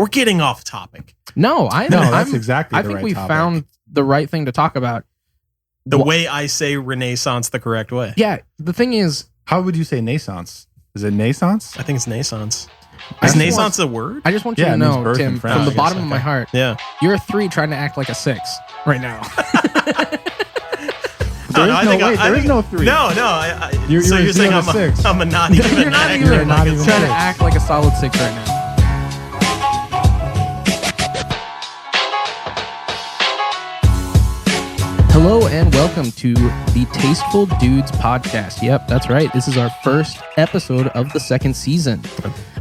We're getting off topic. No, that's exactly the right topic. I think we found the right thing to talk about. The way I say Renaissance the correct way. Yeah, the thing is... How would you say naissance? Is it naissance? I think it's naissance. Is naissance a word? I just want you to know, Tim, from the bottom of my heart, you're a 3 trying to act like a 6 right now. There is no 3. No. You're saying I'm 6. I'm a not even You're not even trying to act like a solid 6 right now. Hello and welcome to the Tasteful Dudes Podcast. Yep, that's right. This is our first episode of the second season.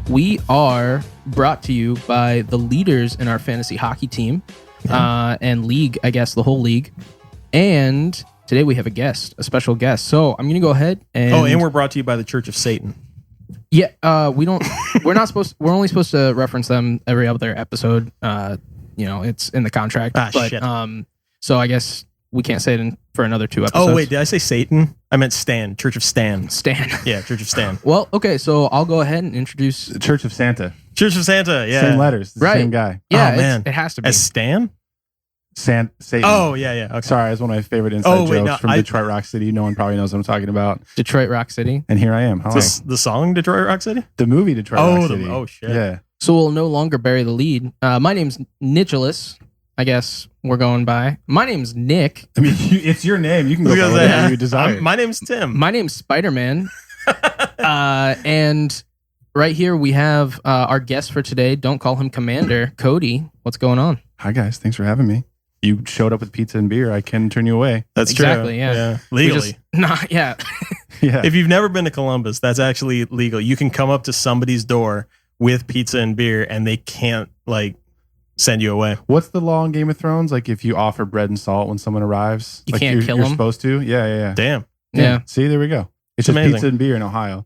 We are brought to you by the leaders in our fantasy hockey team and league, I guess, the whole league. And today we have a special guest. So I'm going to go ahead and... Oh, and we're brought to you by the Church of Satan. Yeah, we're only supposed to reference them every other episode. It's in the contract. Shit. So I guess we can't say it for another 2 episodes. Oh, wait, did I say Satan? I meant Stan. Church of Stan. Stan. Yeah, Church of Stan. Well, okay, so I'll go ahead and introduce... The Church of Santa. Church of Santa, yeah. Same letters, the same guy. Yeah, oh, man. It has to be. As Stan? Satan. Oh, yeah. Okay. Sorry, it's one of my favorite inside jokes from Detroit Rock City. No one probably knows what I'm talking about. Detroit Rock City. And here I am. The song Detroit Rock City? The movie Detroit Rock City. Oh, shit. Yeah. So we'll no longer bury the lead. My name's Nicholas. I guess we're going by. My name's Nick. I mean, it's your name. You can go by whatever you desire. My name's Tim. My name's Spider-Man. And right here we have our guest for today. Don't call him Commander. Cody, what's going on? Hi, guys. Thanks for having me. You showed up with pizza and beer. I can turn you away. That's exactly, true. Yeah. Legally. Yeah. If you've never been to Columbus, that's actually legal. You can come up to somebody's door with pizza and beer and they can't send you away. What's the law in Game of Thrones? Like if you offer bread and salt when someone arrives, you can't kill them. You're supposed to. Yeah. Damn. Yeah. See, there we go. It's just amazing. Pizza and beer in Ohio.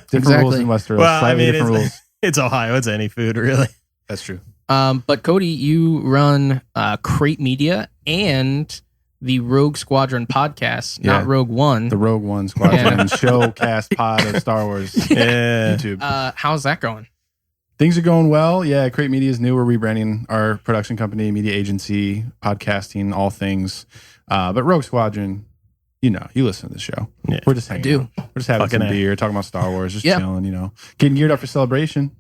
Different rules in Westeros. Slightly different rules. It's Ohio. It's any food, really. That's true. But Cody, you run Crate Media and the Rogue Squadron Podcast, not Rogue One. The Rogue One Squadron show cast pod of Star Wars. Yeah. YouTube. How's that going? Things are going well. Yeah, Crate Media is new. We're rebranding our production company, media agency, podcasting, all things. But Rogue Squadron, you listen to the show. Yeah. We're just hanging out. We're just having some beer, talking about Star Wars, just chilling, getting geared up for celebration.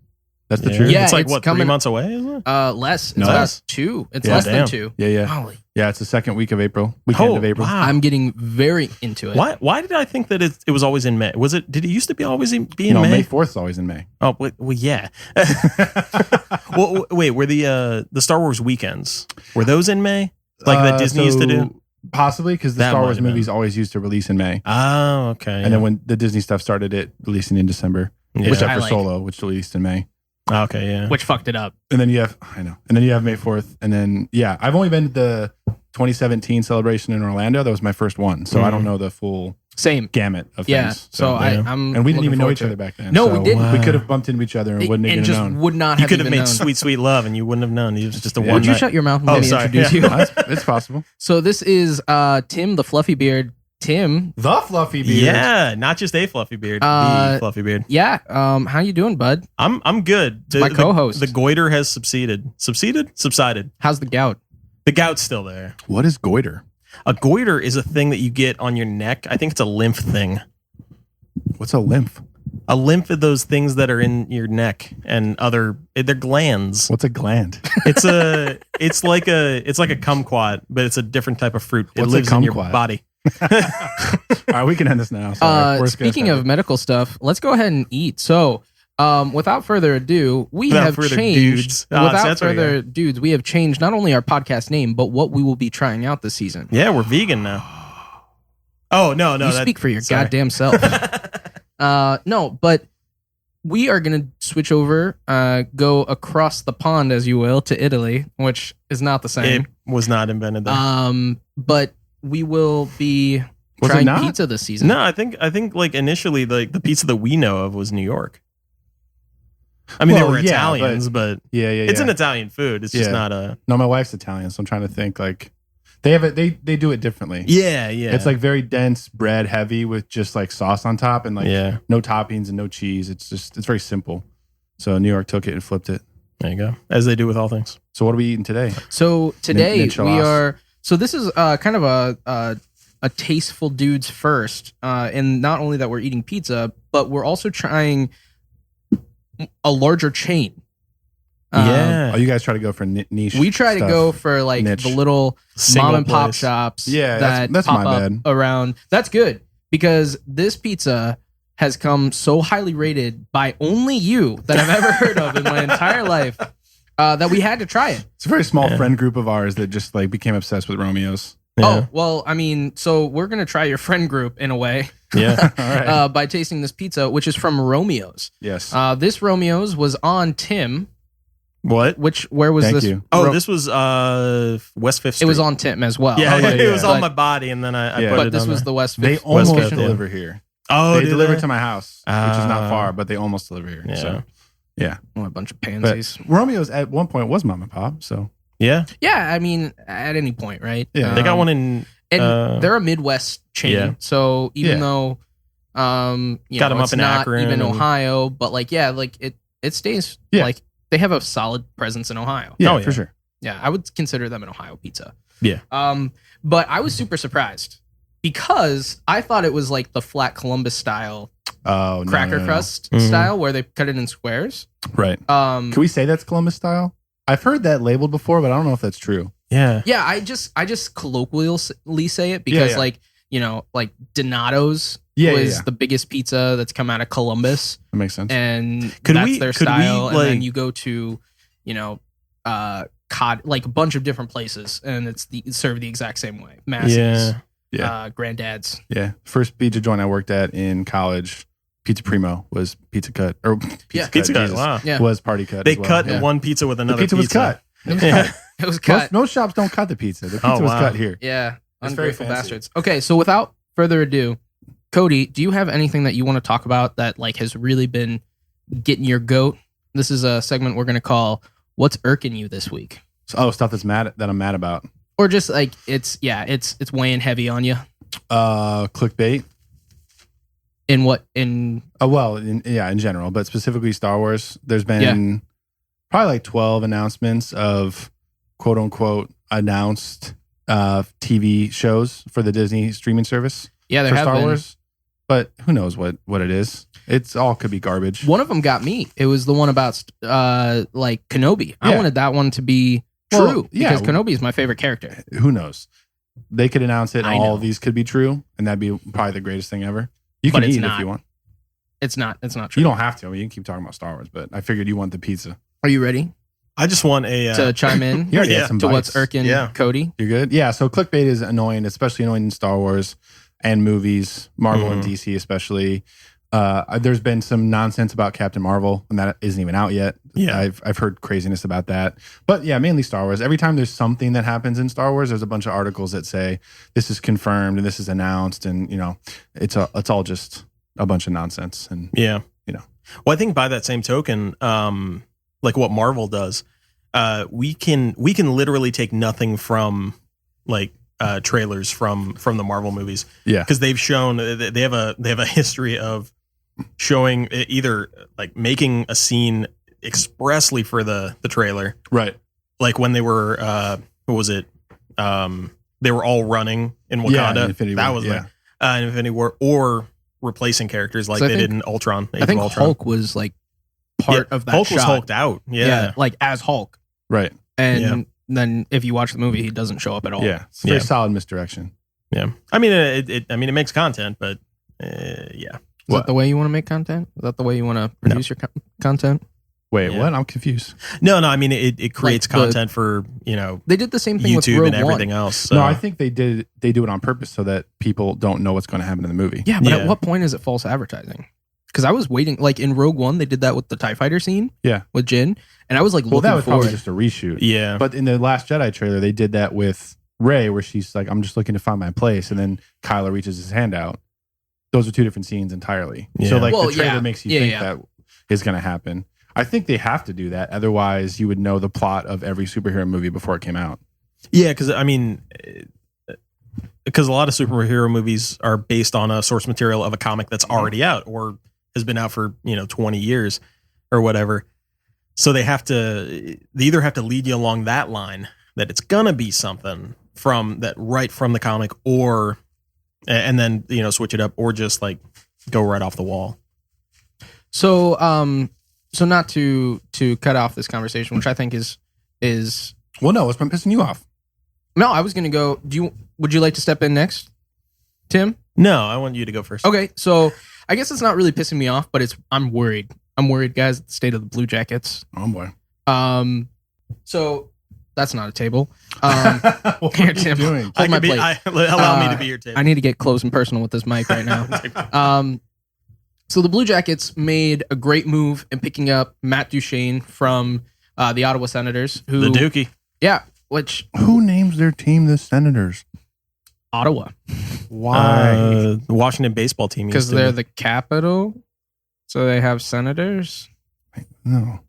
That's the truth. Yeah, it's like, 3 months away, isn't it? Less. It's less 2. It's less than 2. Yeah. Holy. Yeah, it's the second week of April. Weekend of April. Wow. I'm getting very into it. Why did I think that it was always in May? Did it used to be always be in May? May 4th is always in May. Oh, well, yeah. Well, wait, were the Star Wars weekends, were those in May? Like that Disney used to do? Possibly, because the Star Wars movies always used to release in May. Oh, okay. And then when the Disney stuff started, it releasing in December. Except for Solo, which released in May. Okay, yeah. Which fucked it up. And then you have, And then you have May 4th. And then, I've only been to the 2017 celebration in Orlando. That was my first one. So I don't know the full gamut of things. I'm and we didn't even know each other back then. No, we didn't. We could have bumped into each other and wouldn't have known. Would not you have could have made known. sweet, sweet love and you wouldn't have known. It was just a one Would you night. shut your mouth and let me introduce you? It's possible. So this is Tim, the fluffy beard. Tim. The fluffy beard. Yeah, not just a fluffy beard. The fluffy beard. Yeah. How you doing, bud? I'm good. My co-host. The goiter has subsided. Subsided. How's the gout? The gout's still there. What is goiter? A goiter is a thing that you get on your neck. I think it's a lymph thing. What's a lymph? A lymph are those things that are in your neck and they're glands. What's a gland? It's like a kumquat, but it's a different type of fruit. It What's lives in your body. All right, we can end this now. Sorry. Speaking of medical stuff, let's go ahead and eat. So, without further ado, we have changed not only our podcast name, but what we will be trying out this season. Yeah, we're vegan now. Oh, no. You speak for your goddamn self. No, but we are going to switch over, go across the pond, as you will, to Italy, which is not the same. It was not invented there. But we will be trying pizza this season. No, I think initially the pizza that we know of was New York. I mean, they were Italians, but it's an Italian food. It's just not a. No, my wife's Italian, so I'm trying to think they have it. They do it differently. Yeah. It's very dense bread, heavy with just sauce on top and no toppings and no cheese. It's very simple. So New York took it and flipped it. There you go. As they do with all things. So what are we eating today? So today we are. So this is kind of a Tasteful Dudes first, and not only that we're eating pizza, but we're also trying a larger chain. Oh, you guys try to go for niche. We try to go for like niche. The little Single mom and pop place. shops. Yeah, that's pop my up bad. Around. That's good because this pizza has come so highly rated by only you that I've ever heard of in my entire life that we had to try it. It's a very small friend group of ours that just like became obsessed with Romeo's. Yeah. Oh, well, I mean, so we're going to try your friend group in a way. Yeah. All right. By tasting this pizza, which is from Romeo's. Yes. This Romeo's was on Tim. What? Where was Thank this? you. Oh, this was West 5th Street. It was on Tim as well. Yeah, yeah, it was yeah. on my body, and then I put But it this on was there. the West 5th. They West almost Coast, deliver here. Oh, They deliver to my house, which is not Ah. far, but they almost deliver here. Yeah. So, yeah. Oh, a bunch of But pansies. Romeo's at one point was mom and pop. So, Yeah. Yeah, I mean, at any point, right? Yeah. They got one in... And they're a Midwest chain. Yeah. So even Yeah. though, Got 'em up it's in not Akron even and- Ohio, but like, yeah, like it stays, Yeah. like they have a solid presence in Ohio. yeah, Oh, yeah. for sure. Yeah, I would consider them an Ohio pizza. Yeah. But I was super surprised because I thought it was like the flat Columbus style Oh, no, cracker no. crust Mhm. style where they cut it in squares. Right. Can we say that's Columbus style? I've heard that labeled before, but I don't know if that's true. Yeah. Yeah, I just colloquially say it because Yeah. like, like Donato's Yeah, was yeah. the biggest pizza that's come out of Columbus. That makes sense. And Could that's we- their could we, style. And then like- you go to, like a bunch of different places, and it's served the exact same way. Massey's, Yeah. Yeah. Granddad's. Yeah. First pizza joint I worked at in college, Pizza Primo, was Pizza Cut. Or Yeah. Pizza Cut. Jesus, Wow. Yeah, was Party Cut. They as well. cut Yeah. one pizza with The another pizza was cut. It was Yeah. cut. it was cut. Most shops don't cut the pizza. The pizza Oh, was wow. cut here. Yeah, It's very ungrateful fancy. bastards. Okay, so without further ado, Cody, do you have anything that you want to talk about that like has really been getting your goat? This is a segment we're going to call "What's Irking You This Week," Stuff that's that I'm mad about. or just like it's weighing heavy on you. Clickbait. In In general, but specifically Star Wars. There's been probably like 12 announcements of quote unquote announced TV shows for the Disney streaming service Yeah, there for have Star been. Wars. But who knows what it is? It's all could be garbage. One of them got me. It was the one about like Kenobi. I Yeah. wanted that one to be Well, true yeah. because Kenobi is my favorite character. Who knows? They could announce it and I all know. of these could be true, and that'd be probably the greatest thing ever. You But can it's eat not. if you want. It's not true. You don't have to. I mean, you can keep talking about Star Wars, but I figured you want the pizza. Are you ready I just want a... to chime in You already Yeah. had some to what's bites. irking Yeah. Cody? You're good? Yeah, so clickbait is annoying, especially annoying in Star Wars and movies, Marvel and DC especially. There's been some nonsense about Captain Marvel, and that isn't even out yet. Yeah. I've heard craziness about that. But yeah, mainly Star Wars. Every time there's something that happens in Star Wars, there's a bunch of articles that say this is confirmed and this is announced, and it's all just a bunch of nonsense. And Yeah. You know. Well, I think by that same token, like what Marvel does, we can literally take nothing from like trailers from the Marvel movies. Yeah. Because they've shown they have a history of showing either like making a scene expressly for the trailer, Right. like when they were what was it? They were all running in Wakanda. in Infinity that War, was yeah. in Infinity War, or replacing characters like So I they think- did in Ultron. Age I think of Ultron. Hulk was like part of that Hulk shot. was hulked out. Yeah. like as Hulk. Right. And then if you watch the movie, he doesn't show up at all. Yeah. It's a very Yeah. solid misdirection. Yeah. I mean, it makes content, but yeah. Is that the way you want to make content? Is that the way you want to produce your content? Wait, Yeah. what? I'm confused. No, I mean, it creates Like the- content for, They did the same thing with YouTube Rogue and everything One. else. So. No, I think they do it on purpose so that people don't know what's going to happen in the movie. Yeah, but Yeah. at what point is it false advertising? Because I was waiting, like in Rogue One, they did that with the TIE Fighter scene. Yeah. With Jin, and I was like, Well, that looking was probably forward. just a reshoot. Yeah. But in the Last Jedi trailer, they did that with Rey, where she's like, "I'm just looking to find my place," and then Kylo reaches his hand out. Those are two different scenes entirely. Yeah. So, like, Well, the trailer yeah. makes you Yeah, think yeah. that is going to happen. I think they have to do that, otherwise, you would know the plot of every superhero movie before it came out. Yeah, because I mean, because a lot of superhero movies are based on a source material of a comic that's already out or has been out for 20 years or whatever. So they either have to lead you along that line that it's gonna be something from the comic, or and then switch it up, or just like go right off the wall. So so not to cut off this conversation, which I think is well, no, what's been pissing you off? No, I was gonna go. Would you like to step in next, Tim? No, I want you to go first. Okay, so I guess it's not really pissing me off, but I'm worried. I'm worried, guys, at the state of the Blue Jackets. Oh boy. So that's not a table. What here, are you Tim, doing? hold my plate. Allow me to be your table. I need to get close and personal with this mic right now. So the Blue Jackets made a great move in picking up Matt Duchene from the Ottawa Senators. The Dookie. Yeah, who names their team the Senators? Ottawa. Why? The Washington baseball team. Because they're the capital, so they have Senators. No,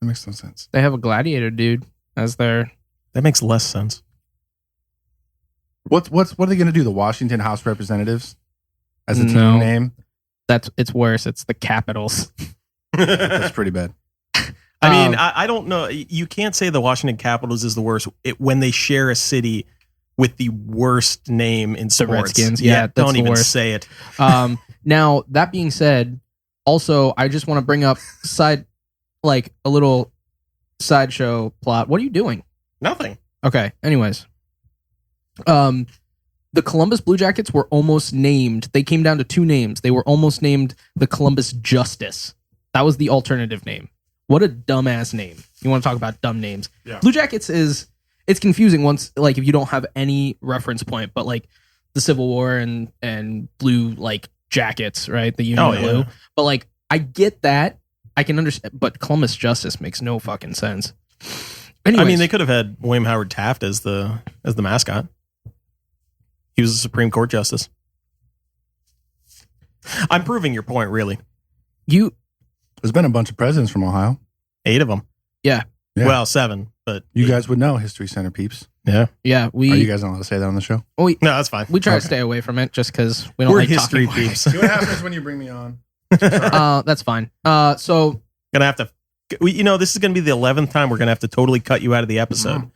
that makes no sense. They have a gladiator dude as their. That makes less sense. What are they going to do? The Washington House of Representatives as a team name? It's worse. It's the Capitals. That's pretty bad. I mean, I don't know. You can't say the Washington Capitals is the worst when they share a city with the worst name in sports. The Redskins. Yeah, don't even say it. Now, that being said, also, I just want to bring up a little sideshow plot. What are you doing? Nothing. Okay. Anyways, the Columbus Blue Jackets were almost named. They came down to two names. They were almost named the Columbus Justice. That was the alternative name. What a dumbass name. You want to talk about dumb names. Yeah. Blue Jackets it's confusing once, like, if you don't have any reference point, but like the Civil War and blue, like, jackets, right? The Union blue. But like, I get that. I can understand, but Columbus Justice makes no fucking sense. Anyways, I mean, they could have had William Howard Taft as the mascot. He was a Supreme Court justice. I'm proving your point, really. There's been a bunch of presidents from Ohio. 8 of them. Yeah. Well, 7, but you 8. guys would know History Center peeps. Yeah. Yeah. Are you guys not allowed to say that on the show? No, that's fine. We try to stay away from it just because we don't We're like history talking peeps. See what happens when you bring me on. That's fine. So gonna have to. This is gonna be the 11th time we're gonna have to totally cut you out of the episode.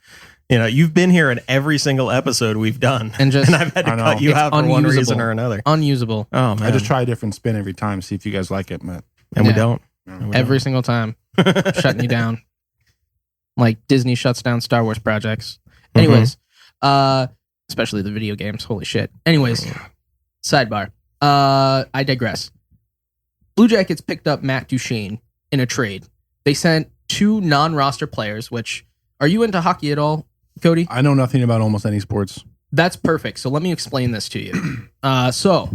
Mm-hmm. You've been here in every single episode we've done, and I've had to cut you out for one reason or another. Unusable. Oh man. I just try a different spin every time, see if you guys like it, man. And we don't. Every single time. Shutting you down. Like Disney shuts down Star Wars projects. Anyways, especially the video games. Holy shit. Anyways, sidebar. I digress. Blue Jackets picked up Matt Duchene in a trade. They sent 2 non-roster players, which, are you into hockey at all, Cody? I know nothing about almost any sports. That's perfect. So let me explain this to you. So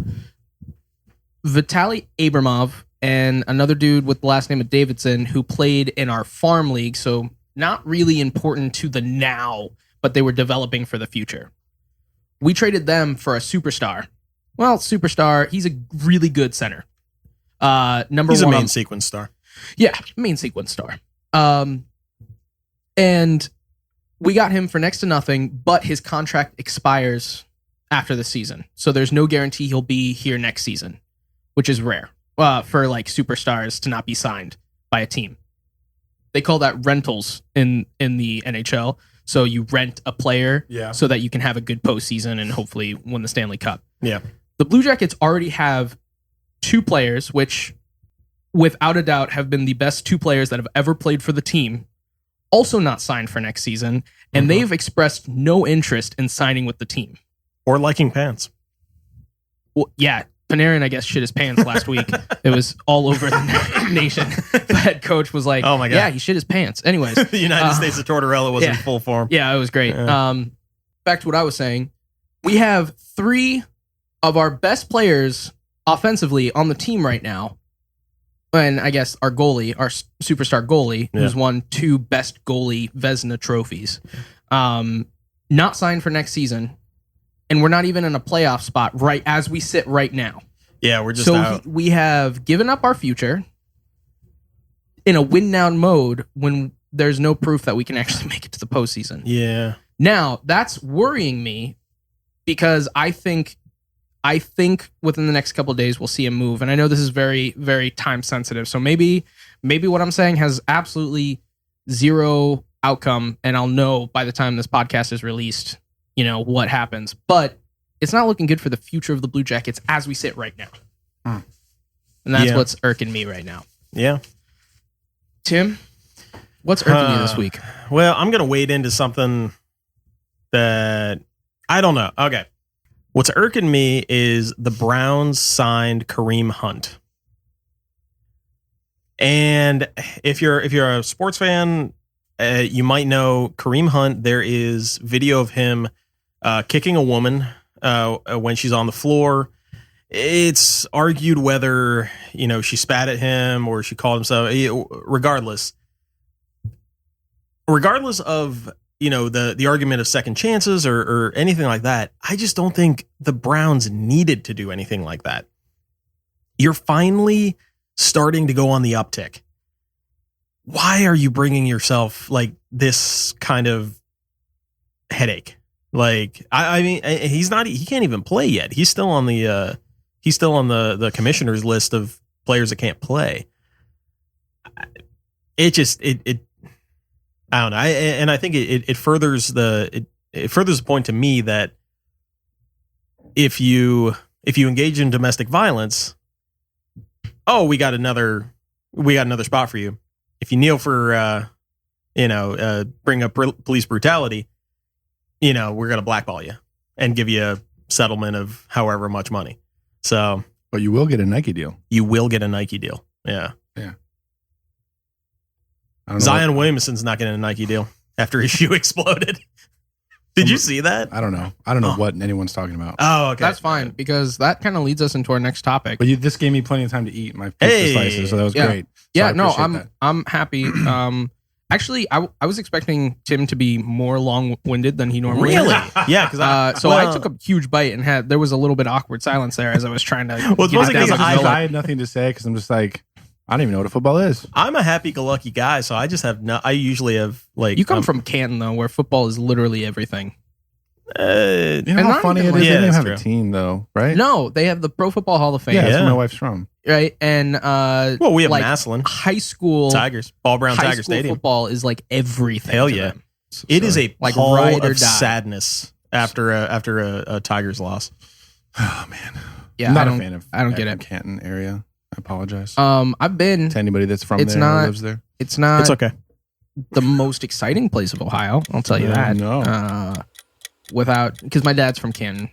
Vitaly Abramov and another dude with the last name of Davidson who played in our farm league, so not really important to the now, but they were developing for the future. We traded them for a superstar. Well, superstar, he's a really good center. He's a main sequence star. Yeah, main sequence star. And we got him for next to nothing, but his contract expires after the season. So there's no guarantee he'll be here next season, which is rare for like superstars to not be signed by a team. They call that rentals in the NHL. So you rent a player so that you can have a good postseason and hopefully win the Stanley Cup. Yeah. The Blue Jackets already have 2 players, which without a doubt have been the best 2 players that have ever played for the team, also not signed for next season, and they've expressed no interest in signing with the team. Or liking pants. Well, yeah, Panarin, I guess, shit his pants last week. It was all over the nation. The head coach was like, oh my God. Yeah, he shit his pants. Anyways. The United States of Tortorella was in full form. Yeah, it was great. Yeah. Back to what I was saying. We have 3 of our best players offensively on the team right now. And I guess our goalie, our superstar goalie, who's won 2 best goalie Vezina trophies, not signed for next season. And we're not even in a playoff spot right as we sit right now. Yeah, we're just out. We have given up our future in a win-now mode when there's no proof that we can actually make it to the postseason. Yeah. Now, that's worrying me because I think I think within the next couple of days we'll see a move. And I know this is very, very time sensitive. So maybe what I'm saying has absolutely zero outcome, and I'll know by the time this podcast is released, what happens. But it's not looking good for the future of the Blue Jackets as we sit right now. And that's what's irking me right now. Yeah. Tim, what's irking you this week? Well, I'm going to wade into something that I don't know. Okay. What's irking me is the Browns signed Kareem Hunt. And if you're a sports fan, you might know Kareem Hunt. There is video of him kicking a woman when she's on the floor. It's argued whether, she spat at him or she called him so. Regardless of, the argument of second chances or anything like that, I just don't think the Browns needed to do anything like that. You're finally starting to go on the uptick. Why are you bringing yourself like this kind of headache? Like, I mean, he can't even play yet. He's still on the commissioner's list of players that can't play. I don't know. And I think it furthers the point to me that if you engage in domestic violence, we got another spot for you. If you kneel for bring up police brutality, we're going to blackball you and give you a settlement of however much money. So, but you will get a Nike deal. You will get a Nike deal. Yeah. Yeah. Zion Williamson's not getting a Nike deal after his shoe exploded. Did you see that? I don't know. I don't know what anyone's talking about. Oh, okay. That's fine because that kind of leads us into our next topic. But this gave me plenty of time to eat my pizza slices, so that was great. So I'm happy. Actually, I was expecting Tim to be more long-winded than he normally really? is. Yeah, because I took a huge bite and there was a little bit of awkward silence there as I was trying to. I had nothing to say because I'm just like, I don't even know what a football is. I'm a happy-go-lucky guy, so I just have I usually have like. You come from Canton though, where football is literally everything. You know how funny it is? They don't have a team though, right? No, they have the Pro Football Hall of Fame. Yeah, that's where my wife's from. Right, and we have Massillon, high school Tigers, Ball Brown Tiger Stadium. Football is like everything. Hell yeah, it is a like pall ride or of die. Sadness after a Tigers loss. Oh man, yeah, I'm not a fan of. I don't get it. Canton area. I apologize. I've been to anybody that's from there or lives there. It's not. It's okay. The most exciting place of Ohio, I'll tell you that. No. Because my dad's from Canton,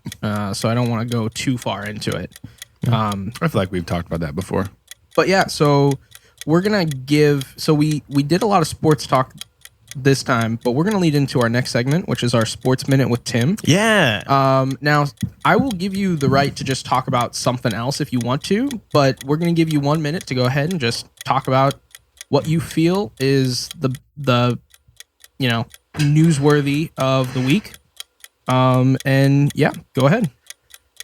so I don't want to go too far into it. I feel like we've talked about that before. But yeah, so we're gonna give. So we did a lot of sports talk this time, but we're gonna lead into our next segment, which is our Sports Minute with Tim. Yeah. Now I will give you the right to just talk about something else if you want to, but we're gonna give you 1 minute to go ahead and just talk about what you feel is the newsworthy of the week. And yeah, go ahead.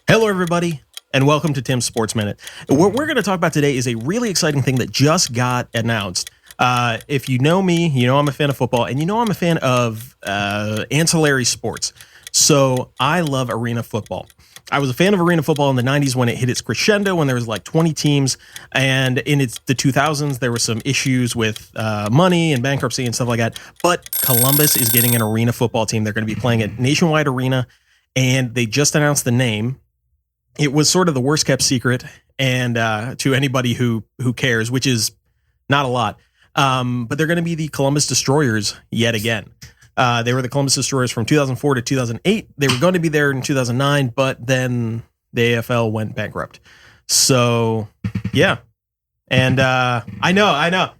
Hello, everybody, and welcome to Tim's Sports Minute. What we're going to talk about today is a really exciting thing that just got announced. If you know me, you know I'm a fan of football, and you know I'm a fan of ancillary sports. So I love arena football. I was a fan of arena football in the 90s when it hit its crescendo, when there was like 20 teams. And in the 2000s, there were some issues with money and bankruptcy and stuff like that. But Columbus is getting an arena football team. They're going to be playing at Nationwide Arena, and they just announced the name. It was sort of the worst kept secret, and to anybody who cares, which is not a lot. But they're going to be the Columbus Destroyers yet again. They were the Columbus Destroyers from 2004 to 2008. They were going to be there in 2009, but then the AFL went bankrupt. So, yeah. And I know.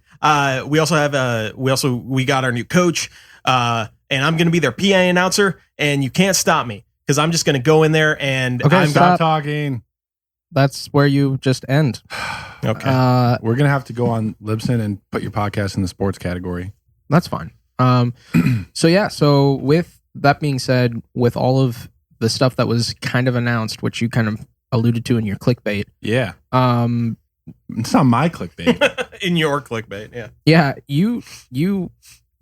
We got our new coach, and I'm going to be their PA announcer, and you can't stop me because I'm just going to go in there and stop talking. That's where you just end. Okay. We're going to have to go on Libsyn and put your podcast in the sports category. That's fine. So with that being said, with all of the stuff that was kind of announced, which you kind of alluded to in your clickbait. Yeah. It's not my clickbait. In your clickbait. Yeah. Yeah. You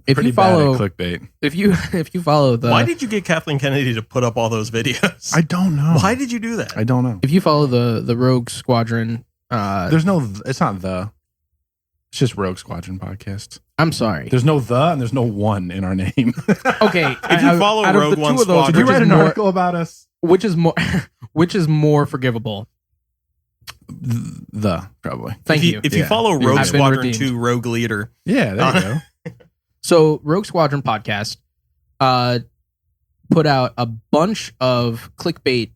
If you follow clickbait, if you follow the, why did you get Kathleen Kennedy to put up all those videos? I don't know. Why did you do that? I don't know. If you follow the Rogue Squadron, there's no. It's not the. It's just Rogue Squadron Podcast. I'm sorry. There's no the and there's no one in our name. Okay, if you follow Rogue One Squadron, did you write an article about us? Which is more forgivable? The probably. Thank you. If you follow Rogue Squadron 2 Rogue Leader. Yeah, there you go. So Rogue Squadron Podcast put out a bunch of clickbait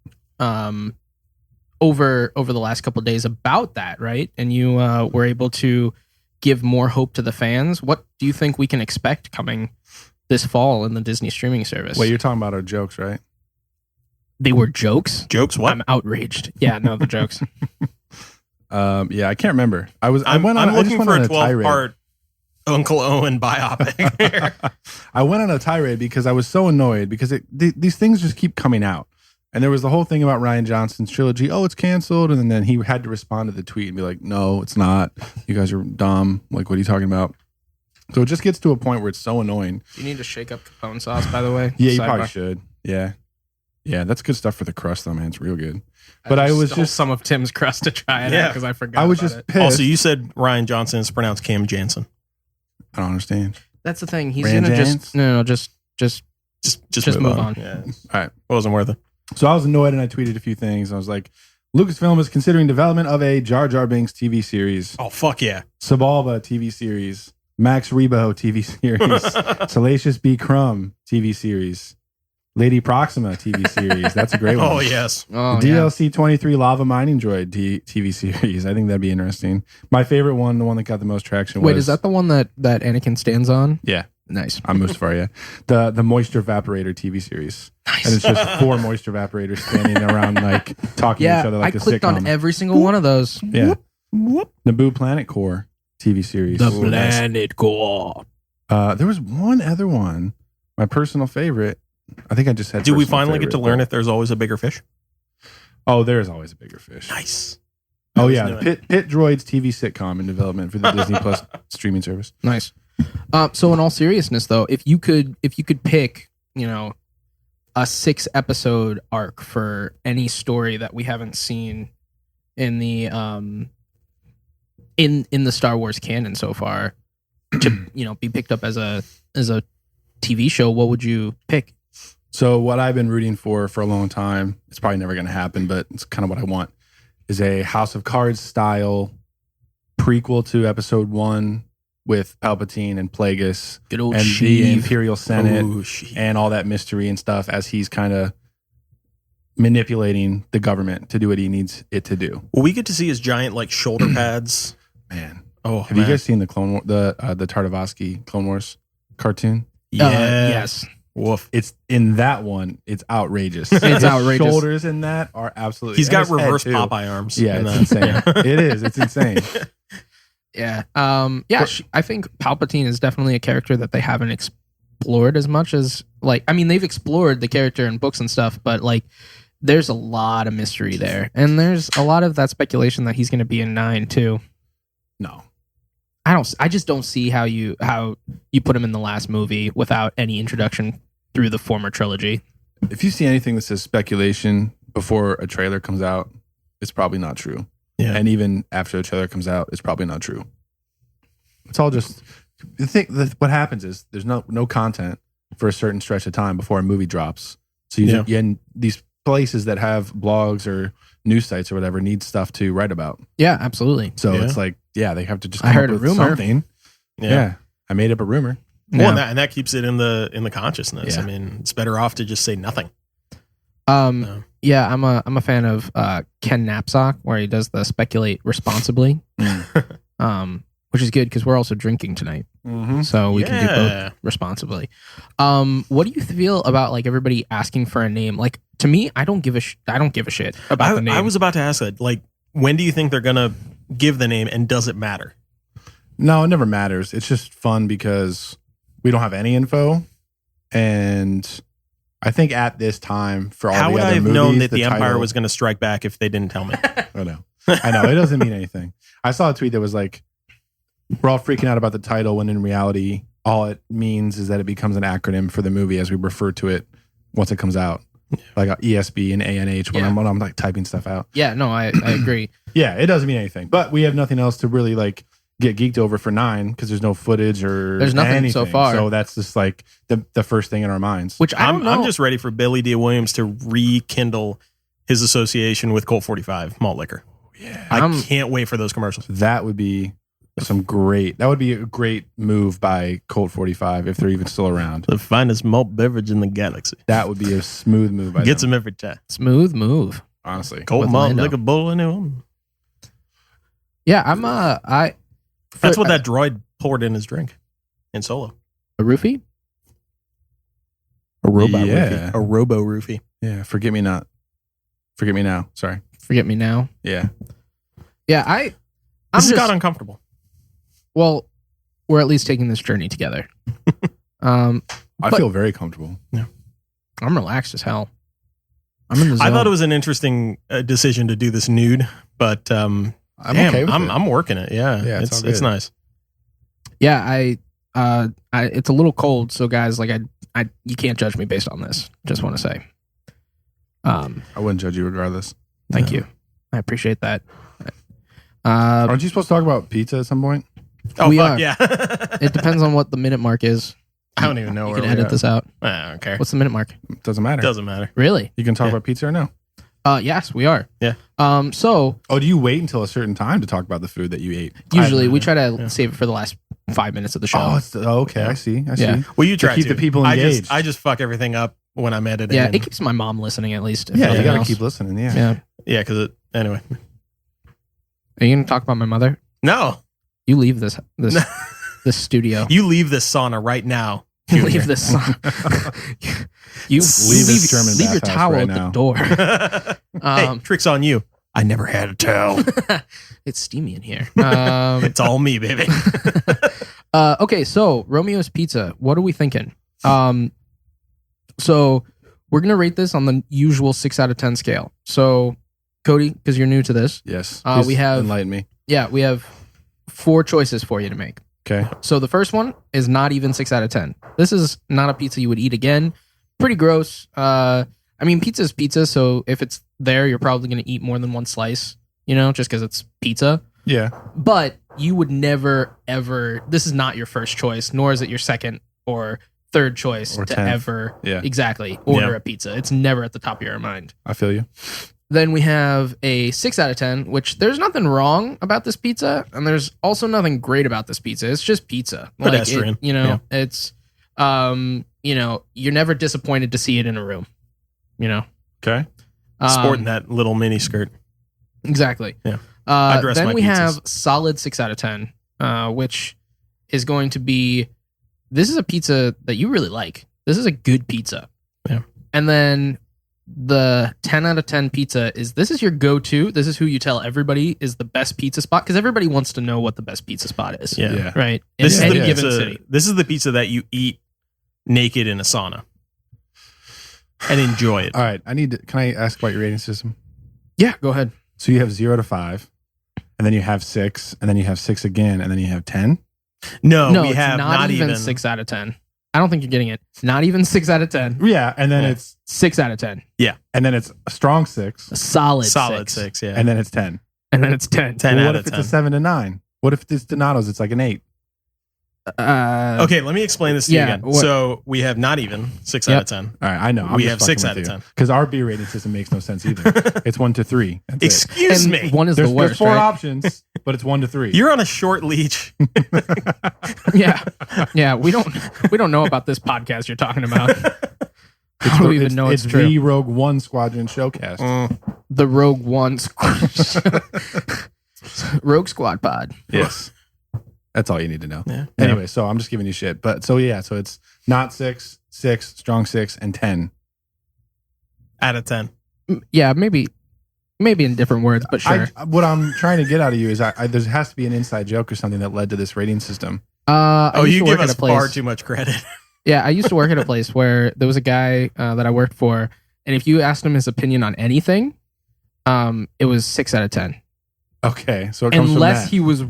over the last couple of days about that, right? And you were able to give more hope to the fans. What do you think we can expect coming this fall in the Disney streaming service? Wait, you're talking about our jokes, right? They were jokes? Jokes what? I'm outraged. Yeah, no, the jokes. Yeah, I can't remember. I'm looking for a 12-part Uncle Owen biopic. I went on a tirade because I was so annoyed because these things just keep coming out. And there was the whole thing about Rian Johnson's trilogy. Oh, it's canceled. And then he had to respond to the tweet and be like, no, it's not. You guys are dumb. Like, what are you talking about? So it just gets to a point where it's so annoying. Do you need to shake up Capone sauce, by the way? Yeah, you probably should. Yeah. Yeah, that's good stuff for the crust, though, man. It's real good. But I was just some of Tim's crust to try it out because I forgot. I was just pissed. Also, you said Rian Johnson is pronounced Cam Jansen. I don't understand. That's the thing. He's gonna just move on. Yeah. All right, it wasn't worth it. So I was annoyed and I tweeted a few things. I was like, Lucasfilm is considering development of a Jar Jar Binks TV series. Oh fuck yeah! Sebulba TV series, Max Rebo TV series, Salacious B. Crumb TV series. Lady Proxima TV series. That's a great one. Oh, yes. Oh, DLC 23 Lava Mining Droid TV series. I think that'd be interesting. My favorite one, the one that got the most traction Wait, is that the one that Anakin stands on? Yeah. Nice. I'm Mustafar, yeah. The Moisture Evaporator TV series. Nice. And it's just 4 moisture evaporators standing around like talking to each other like a sitcom. I clicked on every single one of those. Yeah. Naboo Planet Core TV series. The Planet Core. There was one other one, my personal favorite. I think I just had. Do we finally get to learn if there's always a bigger fish? Oh, there is always a bigger fish. Nice. Oh yeah, Pit Droids TV sitcom in development for the Disney Plus streaming service. Nice. So in all seriousness, though, if you could pick, a 6-episode arc for any story that we haven't seen in the in the Star Wars canon so far, to be picked up as a TV show, what would you pick? So what I've been rooting for a long time, it's probably never going to happen, but it's kind of what I want, is a House of Cards style prequel to Episode 1 with Palpatine and Plagueis Good old and Sheev. the Imperial Senate and all that mystery and stuff as he's kind of manipulating the government to do what he needs it to do. Well, we get to see his giant like shoulder pads. Man. Oh, have you guys seen the Tartakovsky Clone Wars cartoon? Yeah. Yes. Woof. It's in that one. It's outrageous. It's outrageous. Shoulders in that are absolutely. He's got reverse Popeye arms. Yeah, it's insane. It is. It's insane. Yeah. I think Palpatine is definitely a character that they haven't explored as much as they've explored the character in books and stuff, but there's a lot of mystery there, and there's a lot of that speculation that he's going to be in 9 too. No. I just don't see how you put him in the last movie without any introduction through the former trilogy. If you see anything that says speculation before a trailer comes out, it's probably not true. Yeah. And even after the trailer comes out, it's probably not true. It's all just what happens is there's no content for a certain stretch of time before a movie drops. So you and these places that have blogs or news sites or whatever need stuff to write about. Yeah, absolutely. So it's like, they have to just come I heard up a with rumor. something. Yeah. I made up a rumor. Well, and that keeps it in the consciousness. Yeah. I mean, it's better off to just say nothing. Yeah, I'm a fan of Ken Knapsack, where he does the speculate responsibly, which is good because we're also drinking tonight, so we can do both responsibly. What do you feel about everybody asking for a name? To me, I don't give a shit about the name. I was about to ask that. When do you think they're gonna give the name, and does it matter? No, it never matters. It's just fun because we don't have any info, and I think at this time for all how the would other I have movies, known that the title, Empire was going to strike back if they didn't tell me? I know. It doesn't mean anything. I saw a tweet that was like, "We're all freaking out about the title when in reality all it means is that it becomes an acronym for the movie as we refer to it once it comes out. Like ESB and ANH when I'm like typing stuff out. Yeah, no, I agree. Yeah, it doesn't mean anything. But we have nothing else to really like get geeked over for 9 because there's no footage or there's nothing anything. so far. So that's just like the first thing in our minds. Which I'm just ready for Billy D. Williams to rekindle his association with Colt 45 malt liquor. Yeah, I can't wait for those commercials. That would be that would be a great move by Colt 45 if they're even still around. The finest malt beverage in the galaxy. That would be a smooth move by them. Gets them every time. Smooth move. Honestly. Colt malt liquor bowl anyone. Yeah, That's what that droid poured in his drink in Solo. A roofie? A robot Yeah. roofie. A robo roofie. Yeah, forget me not. Forget me now. Sorry. Forget me now. Yeah. Yeah, This got uncomfortable. Well, we're at least taking this journey together. I feel very comfortable. Yeah. I'm relaxed as hell. I'm in the zone. I thought it was an interesting decision to do this nude, but I'm okay with it. I'm working it. Yeah, Yeah, it's all good. it's nice. Yeah, it's a little cold, so guys, like you can't judge me based on this. Just want to say. I wouldn't judge you regardless. Thank you. I appreciate that. Aren't you supposed to talk about pizza at some point? Oh, we fuck are. yeah. It depends on what the minute mark is. I don't even know You where can we're edit at. this out. I don't care. What's the minute mark? Doesn't matter. Doesn't matter. Really? You can talk Yeah. about pizza or no? Yes, we are. Yeah. So Oh, do you wait until a certain time to talk about the food that you ate? usually we try to save it for the last 5 minutes of the show. Okay. I see. Yeah. Well, you try keep the people engaged. I just fuck everything up when I'm editing. Yeah, and- it keeps my mom listening at least. if Yeah, you nothing got to else. keep listening. Yeah. Yeah. yeah, because anyway. Are you gonna talk about my mother? No, You leave this studio. you leave this sauna right now. You leave this song. You Leave this German leave your bathhouse towel right at now. the door. Hey, trick's on you. I never had a towel. It's steamy in here. It's all me, baby. Okay, so Romeo's Pizza. What are we thinking? So we're gonna rate this on the usual 6 out of 10 scale. So Cody, because you're new to this, Yes. we Please have- enlighten me. we have 4 choices for you to make. Okay. So the first one is not even 6 out of 10. This is not a pizza you would eat again. Pretty gross. I mean, pizza is pizza, so if it's there, you're probably going to eat more than one slice, just because it's pizza. Yeah. But you would never, ever, this is not your first choice, nor is it your second or third choice Or to 10th. ever Yeah. exactly order Yeah. a pizza. It's never at the top of your mind. I feel you. Then we have a 6 out of 10, which there's nothing wrong about this pizza, and there's also nothing great about this pizza. It's just pizza. Pedestrian. It's you're never disappointed to see it in a room. Okay. Sporting that little mini skirt. Exactly. Yeah. I dress Then my we pizzas. have solid 6 out of 10, which is going to be, this is a pizza that you really like. This is a good pizza. Yeah. And then the 10 out of 10 pizza this is your go-to. This is who you tell everybody is the best pizza spot, because everybody wants to know what the best pizza spot is. Yeah. Yeah. Right. In This is any the given pizza. city. This is the pizza that you eat naked in a sauna and enjoy it. All right. Can I ask about your rating system? Yeah, go ahead. So you have 0 to 5, and then you have 6, and then you have 6 again, and then you have 10. No, No, we it's have not even 6 out of 10. I don't think you're getting it. Not even 6 out of 10. Yeah. And then Yeah. it's 6 out of 10. and then it's a strong 6, A solid 6. 6. Yeah, and then it's 10. And then it's 10. 10 Well, out what of if it's 10. a 7 to 9? What if it's Donato's? It's like an 8. Okay, let me explain this to you Yeah, again. what- So we have not even 6 Yep. out of 10. All right, I know. We have 6 out of 10. Because our B rating system makes no sense either. It's 1 to 3. That's it. Excuse And me. one is There's, the worst, there's 4 right? options, but it's 1 to 3. You're on a short leash. Yeah. Yeah, we don't know about this podcast you're talking about. I don't even know it's true. the Rogue One Squadron Showcast. The Rogue One Rogue Squad Pod. Yes. That's all you need to know. Yeah. Anyway, so I'm just giving you shit. But so it's not 6, 6, strong 6, and 10. Out of 10. Yeah, maybe in different words, but sure. What I'm trying to get out of you is there has to be an inside joke or something that led to this rating system. I used You to give work at us a place. far too much credit. Yeah, I used to work at a place where there was a guy that I worked for, and if you asked him his opinion on anything, it was 6 out of 10. Okay, so it comes Unless from he was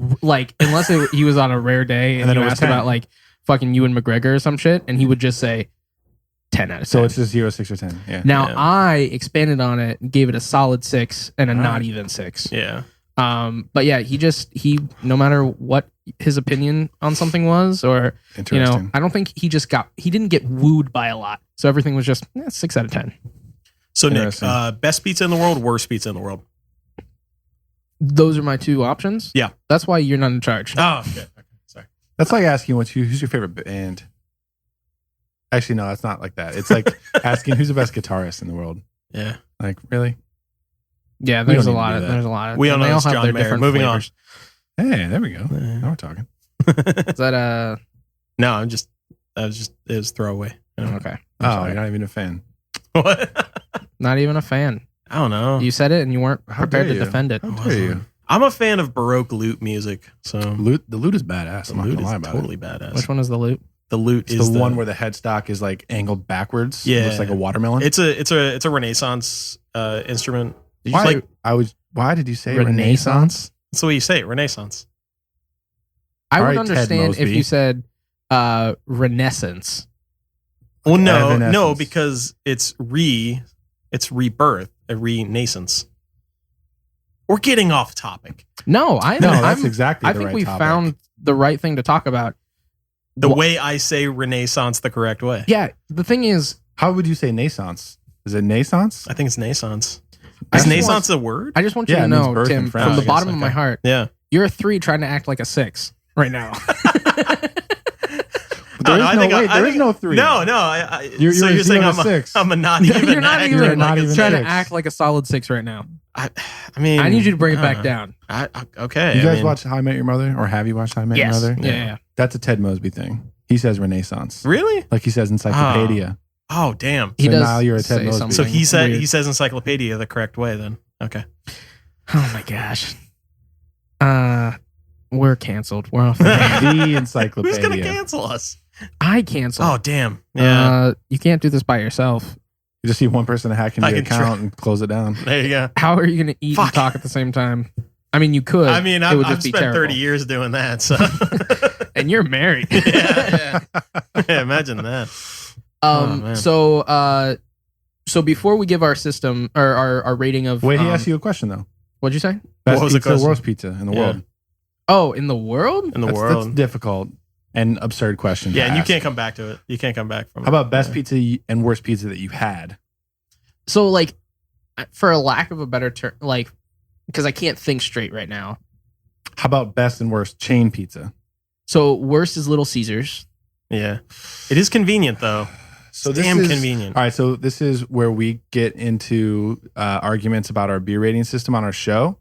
he was on a rare day and then you it was asked 10. about like fucking Ewan McGregor or some shit, and he would just say 10 out of 10. So it's just 0, 6, or 10. Yeah. Now I expanded on it and gave it a solid 6 and a not even 6. Yeah. But yeah, he no matter what his opinion on something was, or I don't think he didn't get wooed by a lot. So everything was just 6 out of 10. So Nick, best pizza in the world, worst pizza in the world? Those are my 2 options. Yeah. That's why you're not in charge. Oh, okay. Sorry. That's like asking who's your favorite band. Actually, no, that's not like that. It's like asking who's the best guitarist in the world. Yeah. Like, really? Yeah, there's a lot of. We all know it's John Mayer. Moving flavors. On. Hey, there we go. Now we're talking. Is that No, it was throwaway. Okay. Oh, you're not even a fan. What? Not even a fan. I don't know. You said it and you weren't prepared to defend it. How dare you? I'm a fan of Baroque lute music. So the lute is badass. The I'm not lute gonna lie is about totally it. badass. Which one is the lute? The lute It's is the one where the headstock is like angled backwards. Yeah, it looks like a watermelon. It's a Renaissance instrument. Why did you say Renaissance? Renaissance? That's the way you say it. Renaissance. I All would right, understand Ted if Mosby. you said Renaissance. Well, no, Evanescence. because it's rebirth, a renaissance. We're getting off topic. No, that's exactly I the think right we topic. found the right thing to talk about. The way I say Renaissance the correct way. Yeah, the thing is, How would you say naissance? Is it naissance? I think it's naissance. I Is just naissance a word? I just want you Yeah, to it means know, birth Tim, in French. from the I bottom guess, of my okay. heart, Yeah. you're a 3 trying to act like a 6 right now. There is no 3. No, You're so a you're saying 0 I'm to 6. I'm a not even. You're not actor, even, not like, even trying to 6. act like a solid 6 right now. I mean, I need you to bring it back down. Okay. You guys watch How I Met Your Mother, or have you watched How I Met Your Yes. Mother? Yeah. That's a Ted Mosby thing. He says Renaissance, Really? like he says encyclopedia. Oh, damn. He So does now you're a Ted say Mosby. something So he weird. says encyclopedia the correct way then. Okay. Oh my gosh. We're canceled. We're off the air. The encyclopedia. Who's gonna cancel us? I canceled. Oh, damn. Yeah. You can't do this by yourself. You just see one person hack into I your can try. account and close it down. There you go. How are you going to eat Fuck. and talk at the same time? I mean, you could. I mean, it would I've just be spent terrible. 30 years doing that. So And you're married. yeah. Imagine that. man. So before we give our system or our rating of Wait, he asked you a question though. What'd you say? Best What was the pizza, question? worst pizza in the Yeah. world. Oh, in the world? In the That's world. difficult and absurd question. Yeah, to and you ask. can't come back to it. You can't come back from it. How about best pizza and worst pizza that you had? So like, for a lack of a better term, like, because I can't think straight right now. How about best and worst chain pizza? So worst is Little Caesars. Yeah. It is convenient though. So It's this damn is convenient. All right, so this is where we get into arguments about our beer rating system on our show.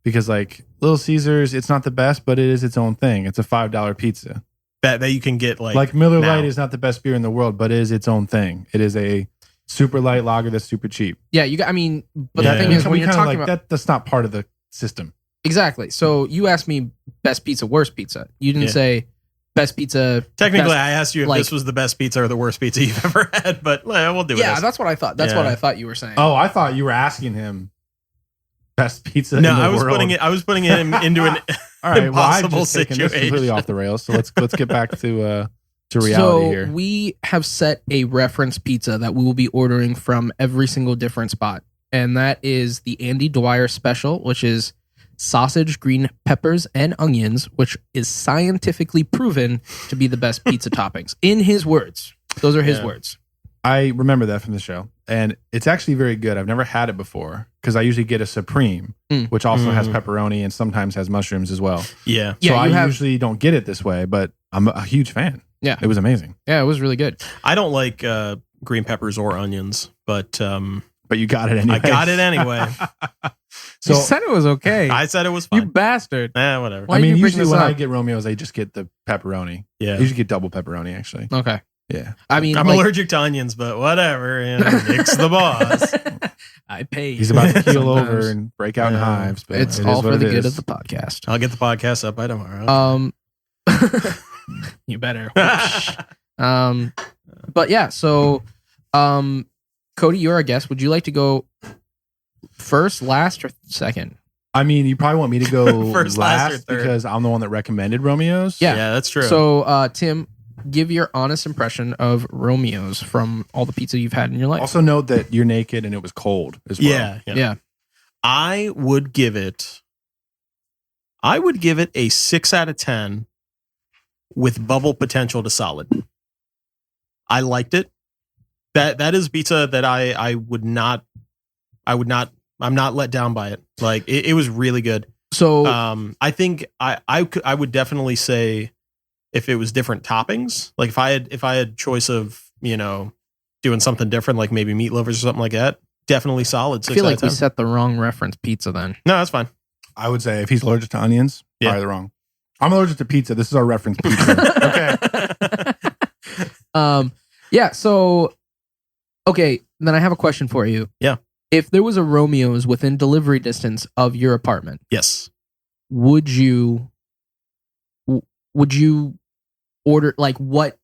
Because like Little Caesars, it's not the best, but it is its own thing. It's a $5 pizza. That you can get Like Miller now. Lite is not the best beer in the world, but it is its own thing. It is a super light lager that's super cheap. Yeah, you got. I mean, but Yeah. the thing is, when we you're kinda talking about that's not part of the system. exactly. So you asked me best pizza, worst pizza. You didn't Yeah. say best pizza. Technically, best- I asked you if like- this was the best pizza or the worst pizza you've ever had, but we'll do it. Yeah, that's what I thought. That's what Yeah. I thought you were saying. Oh, I thought you were asking him best pizza No, in the I was world. putting it into an All right, well, I've impossible just taken this situation. completely off the rails. So let's get back to reality so here. we have set a reference pizza that we will be ordering from every single different spot, and that is the Andy Dwyer special, which is sausage, green peppers, and onions, which is scientifically proven to be the best pizza toppings. In his words, those are his Yeah. words. I remember that from the show, and it's actually very good. I've never had it before because I usually get a Supreme, which also has pepperoni and sometimes has mushrooms as well. Yeah. So Yeah, I you have- usually don't get it this way, but I'm a huge fan. Yeah. It was amazing. Yeah, it was really good. I don't like green peppers or onions, but But you got it anyway. I got it anyway. So you said it was okay. I said it was You fine. bastard. Whatever. Why I did mean, you bring usually this when up? I get Romeos, I just get the pepperoni. I Yeah. usually get double pepperoni, actually. Okay. Yeah. I mean, I'm like, allergic to onions, but whatever. You know, Nick's the boss. I pay. He's about to keel Sometimes. over and break out in Yeah. hives. But It's it is all what for it the good is. of the podcast. I'll get the podcast up by tomorrow. You better. But yeah, so Cody, you're our guest. Would you like to go first, last, or second? I mean, you probably want me to go First, last, or last third. because I'm the one that recommended Romeos. Yeah. Yeah, that's true. So Tim, give your honest impression of Romeo's from all the pizza you've had in your life. Also note that you're naked and it was cold as well. Yeah. I would give it a 6 out of 10 with bubble potential to solid. I liked it. That is pizza that I'm not let down by it. Like it was really good. So I think I would definitely say if it was different toppings, like if I had choice of, doing something different, like maybe meat lovers or something like that, definitely solid. 6 I feel out like of 10. we set the wrong reference pizza then. No, that's fine. I would say if he's allergic to onions, Yeah. probably the wrong. I'm allergic to pizza. This is our reference pizza. Okay. Yeah, so okay, then I have a question for you. Yeah. If there was a Romeo's within delivery distance of your apartment, Yes. would you order, like, what?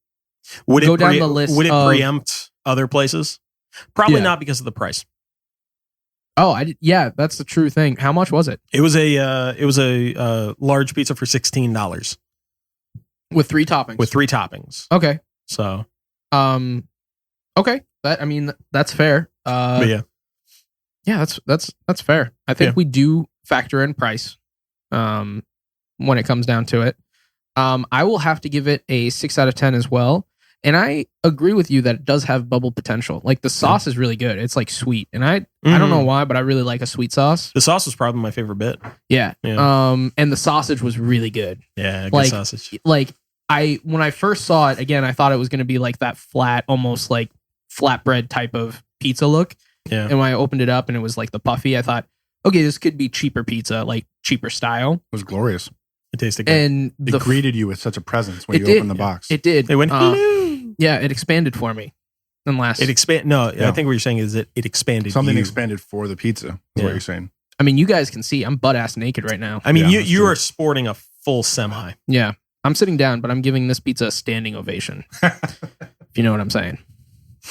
Would Go it down the list Would it of- preempt other places? Probably Yeah. not because of the price. Oh, yeah, that's the true thing. How much was it? It was a large pizza for $16 With 3 toppings. with 3 toppings. Okay. So, Okay. That's fair. but yeah, Yeah, that's fair. I think Yeah. we do factor in price when it comes down to it. I will have to give it a 6 out of 10 as well. And I agree with you that it does have bubble potential. Like the sauce is really good. It's like sweet. And I don't know why, but I really like a sweet sauce. the sauce was probably my favorite bit. Yeah. Yeah. And the sausage was really good. Yeah, good Like- sausage. Like when I first saw it, again, I thought it was going to be like that flat, almost like flatbread type of pizza look. Yeah. And when I opened it up and it was like the puffy, I thought, okay, this could be cheaper pizza, like cheaper style. It was glorious. It tasted good. And It greeted you with such a presence when It you did. opened the box. it did. It went, hello. Yeah, it expanded for me. And last, It expand. No, Yeah. I think what you're saying is that it expanded. Something you. expanded for the pizza, is Yeah. what you're saying. I mean, you guys can see I'm butt ass naked right now. I mean, Yeah, that's you true. are sporting a full semi. Yeah, I'm sitting down, but I'm giving this pizza a standing ovation. If you know what I'm saying.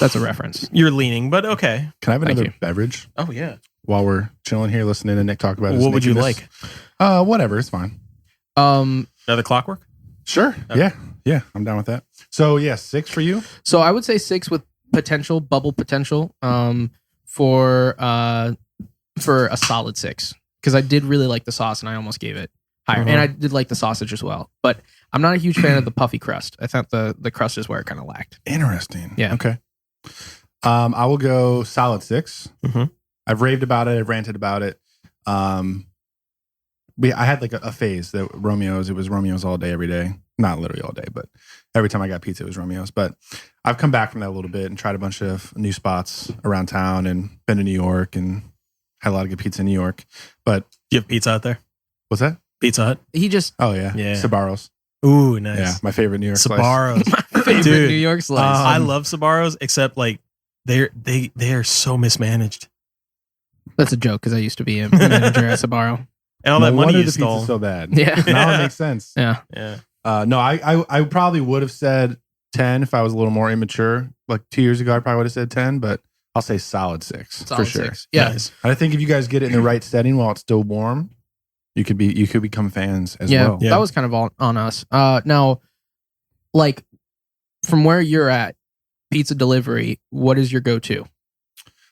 That's a reference. You're leaning, but okay. Can I have Thank another you. beverage Oh yeah. while we're chilling here listening to Nick talk about his What would you nakedness? like? Whatever. It's fine. Another clockwork? Sure. Okay. Yeah. I'm down with that. So, 6 for you. So I would say 6 with potential, bubble potential, for a solid 6. Because I did really like the sauce and I almost gave it higher. Mhm. And I did like the sausage as well. But I'm not a huge fan of the puffy crust. I thought the crust is where it kind of lacked. Interesting. Yeah. Okay. I will go solid 6. Mhm. I've raved about it. I've ranted about it. I had like a phase that Romeo's. It was Romeo's all day, every day. Not literally all day, but every time I got pizza, it was Romeo's. But I've come back from that a little bit and tried a bunch of new spots around town and been to New York and had a lot of good pizza in New York. But Do you have Pizza Hut there? what's that? Pizza Hut? He just Oh yeah, Yeah. Sabaros. Ooh, nice. Yeah, my favorite New York slice. Sabaros. favorite Dude, New York slice. I love Sabaros, except like they are so mismanaged. That's a joke because I used to be a manager at Sabaro. And all No that money wonder you the stole. pizza's so bad. Yeah. Now it makes sense. Yeah. Yeah. No, I probably would have said 10 if I was a little more immature. Like 2 years ago, I probably would have said 10, but I'll say solid 6 Solid for sure. 6. Yeah. Nice. And I think if you guys get it in the right setting while it's still warm, you could become fans as Yeah. well. Yeah. That was kind of all on us. Now, like, from where you're at, pizza delivery, what is your go-to?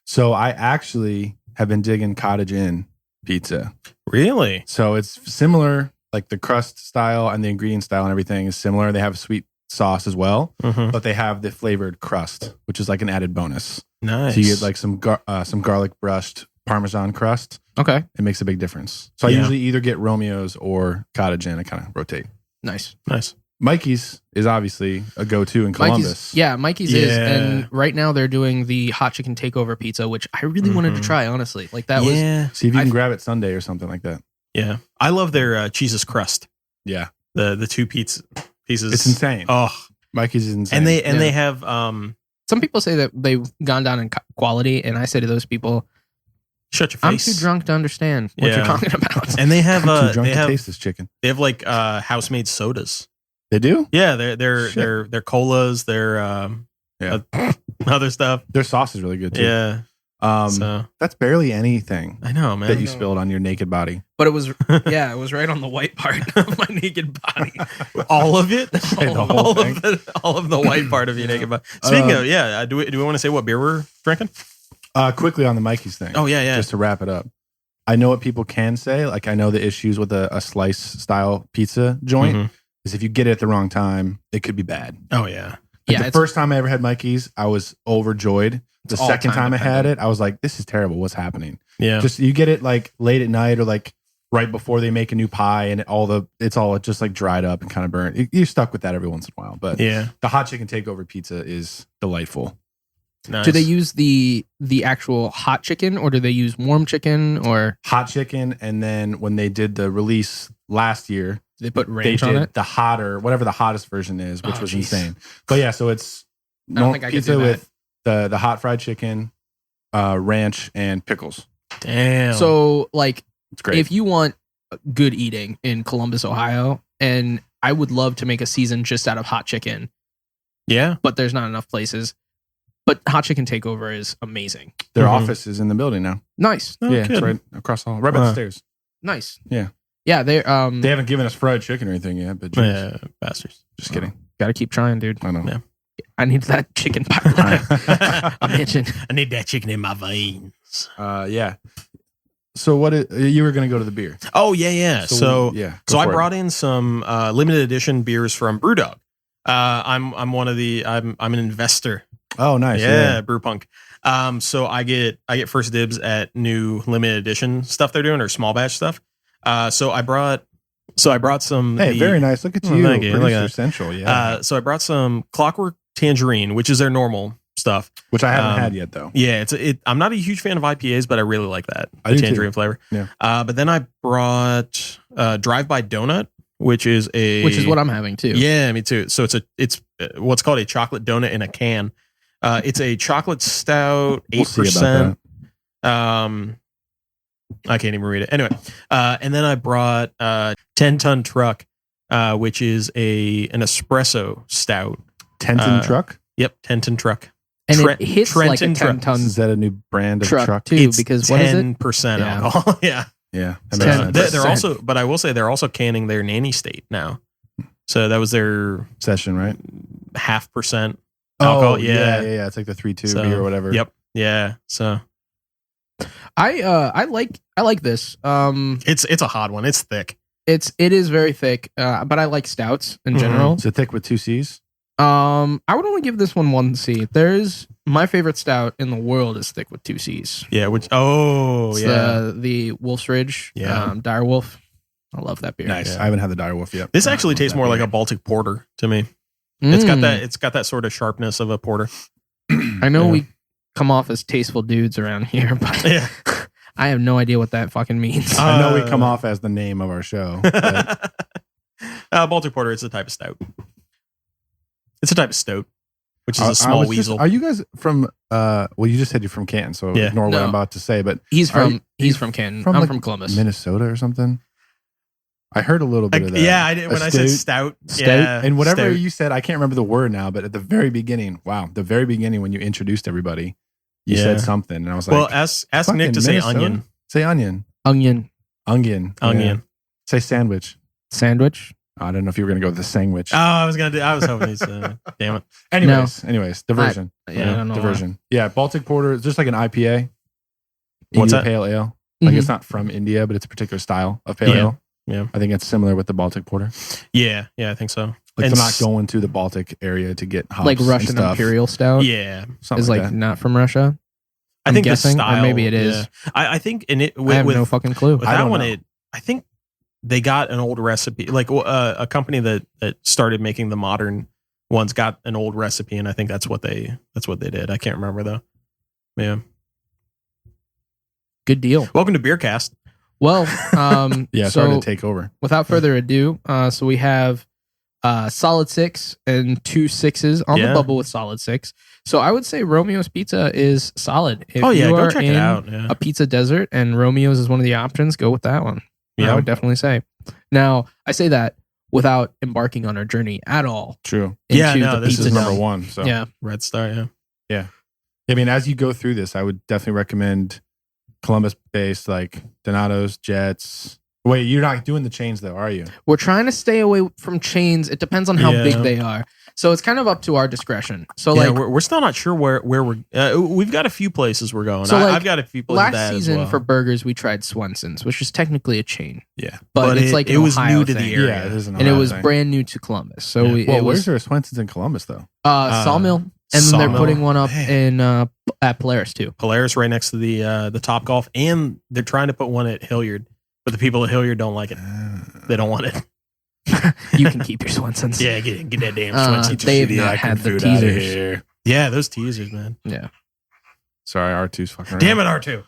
So I actually have been digging Cottage Inn pizza. Really? So it's similar, like the crust style and the ingredient style and everything is similar. They have sweet sauce as well, Mm-hmm. but they have the flavored crust, which is like an added bonus. Nice. So you get like some garlic brushed Parmesan crust. Okay. It makes a big difference. So I Yeah. usually either get Romeo's or Cottage Inn. I kind of rotate. Nice. nice. Mikey's is obviously a go-to in Columbus. Mikey's is. Yeah. And right now they're doing the hot chicken takeover pizza, which I really wanted to Mhm. try, honestly. Like, that was. Yeah. See if you I- can grab it Sunday or something like that. Yeah. I love their cheeses crust. Yeah. The two pieces. It's insane. Oh, Mikey's is insane. and Yeah. they have Some people say that they've gone down in quality, and I say to those people, shut your I'm face. too drunk to understand what Yeah. you're talking about. And they have I'm too drunk they to have taste this chicken. they have like house-made sodas. They do? Yeah, they're Shit. colas, their Yeah. other stuff. Their sauce is really good too. Yeah. That's barely anything. I know, man. That you spilled on your naked body. But it was right on the white part of my naked body. All of it, whole thing? all of the white part of your naked body. Speaking of, do we want to say what beer we're drinking? Quickly on the Mikey's thing. Oh yeah. Just to wrap it up, I know what people can say. Like I know the issues with a slice style pizza joint is if you get it at the wrong time, it could be bad. Oh yeah. The first time I ever had Mikey's, I was overjoyed. The second time I had it, I was like, this is terrible. What's happening? Yeah. Just you get it like late at night or like right before they make a new pie and it's all just like dried up and kind of burnt. You're stuck with that every once in a while. But the hot chicken takeover pizza is delightful. Nice. Do they use the actual hot chicken or do they use warm chicken or hot chicken? And then when they did the release last year, they put ranch on it? The hotter, whatever the hottest version is, which was insane. But yeah, so it's pizza with the hot fried chicken, ranch, and pickles. Damn. So like, it's great. If you want good eating in Columbus, Ohio, and I would love to make a season just out of hot chicken. Yeah. But there's not enough places. But Hot Chicken Takeover is amazing. Their office is in the building now. Nice. It's right across the hall, right by the stairs. Nice. Yeah. Yeah, they haven't given us fried chicken or anything yet, but bastards. Just kidding. Got to keep trying, dude. I know. Yeah. I need that chicken pipeline. I'm itching. I need that chicken in my veins. Yeah. So you were going to go to the beer? Oh yeah. So I brought in some limited edition beers from Brewdog. I'm an investor. Oh, nice. Yeah, Brewpunk. So I get first dibs at new limited edition stuff they're doing or small batch stuff. So I brought some. Hey, very nice. Look at you, Producer Central. Yeah. So I brought some Clockwork Tangerine, which is their normal stuff, which I haven't had yet though. Yeah, I'm not a huge fan of IPAs, but I really like the tangerine flavor. Yeah. But then I brought Drive By Donut, which is what I'm having too. Yeah, me too. So it's what's called a chocolate donut in a can. It's a chocolate stout, 8%. I can't even read it. Anyway, and then I brought 10-ton truck, which is an espresso stout. 10-ton truck? Yep, 10-ton truck. And it hits like a 10-ton. Is that a new brand of truck? Too, it's because what is it? 10% alcohol. Yeah. Yeah. They're also, but I will say they're also canning their nanny state now. So that was their session, right? 0.5% alcohol. Yeah. It's like the 3.2 beer or whatever. Yep. Yeah. So I like this. It's a hot one. It's thick. It is very thick. But I like stouts in general. Is it thick with 2 C's? I would only give this one 1 C. My favorite stout in the world is thick with 2 C's. Yeah. The Wolf's Ridge. Yeah. Dire Wolf. I love that beer. Nice. Yeah. I haven't had the Dire Wolf yet. This actually tastes more like a Baltic porter to me. It's got that sort of sharpness of a porter. I know we come off as tasteful dudes around here, but I have no idea what that fucking means. I know we come off as the name of our show. Baltic porter is a type of stout. It's a type of stout, which is a small weasel. Are you guys from? Well, you just said you're from Canton, so ignore what I'm about to say. But he's from Canton. I'm from Columbus, Minnesota, or something. I heard a little bit of that. Yeah, I did when I said stout. Yeah, and whatever you said, I can't remember the word now. But at the very beginning, when you introduced everybody, you said something, and I was like, "Well, ask Nick to say onion. Say onion. Onion. Yeah. Say sandwich. Sandwich. I don't know if you were going to go with the sandwich. Oh, I was hoping he's damn it. Anyways, diversion. I don't know diversion. Yeah, Baltic Porter is just like an IPA. What's that? Pale ale. Like it's not from India, but it's a particular style of pale ale. Yeah. I think it's similar with the Baltic Porter. Yeah, I think so. Like they're not going to the Baltic area to get hops. Like Russian Imperial Stout. Yeah. Is like not from Russia. I think guessing, the style, or maybe it is. Yeah. I think in it I have no fucking clue. With that one, I think they got an old recipe. Like a company that started making the modern ones got an old recipe, and I think that's what they did. I can't remember though. Yeah. Good deal. Welcome to Beercast. Well, it's hard to take over. Without further ado, so we have solid 6 and 2 6s on the bubble with solid 6. So I would say Romeo's Pizza is solid. If you go are check in it out. Yeah. a pizza desert and Romeo's is one of the options, go with that one. Yeah. I would definitely say. Now, I say that without embarking on our journey at all. True. This is number 1. So yeah, Red Star. Yeah. I mean, as you go through this, I would definitely recommend Columbus-based like Donato's, Jets. Wait, you're not doing the chains though, are you? We're trying to stay away from chains. It depends on how big they are. So it's kind of up to our discretion. So like we're still not sure where we're. We've got a few places we're going. So I've got a few places. Last season for burgers, we tried Swenson's, which is technically a chain. Yeah, but it's like it was Ohio new to thing. the area, yeah, and it was brand new to Columbus. So where's there a Swenson's in Columbus though? Sawmill, and then they're putting one up in at Polaris too. Polaris right next to the Top Golf, and they're trying to put one at Hilliard, but the people at Hilliard don't like it. They don't want it. You can keep your Swenson's. Yeah, get that damn Swenson's. They've not had the teasers. Yeah, those teasers, man. Yeah. Sorry, R2's fucking around. Damn it, R2.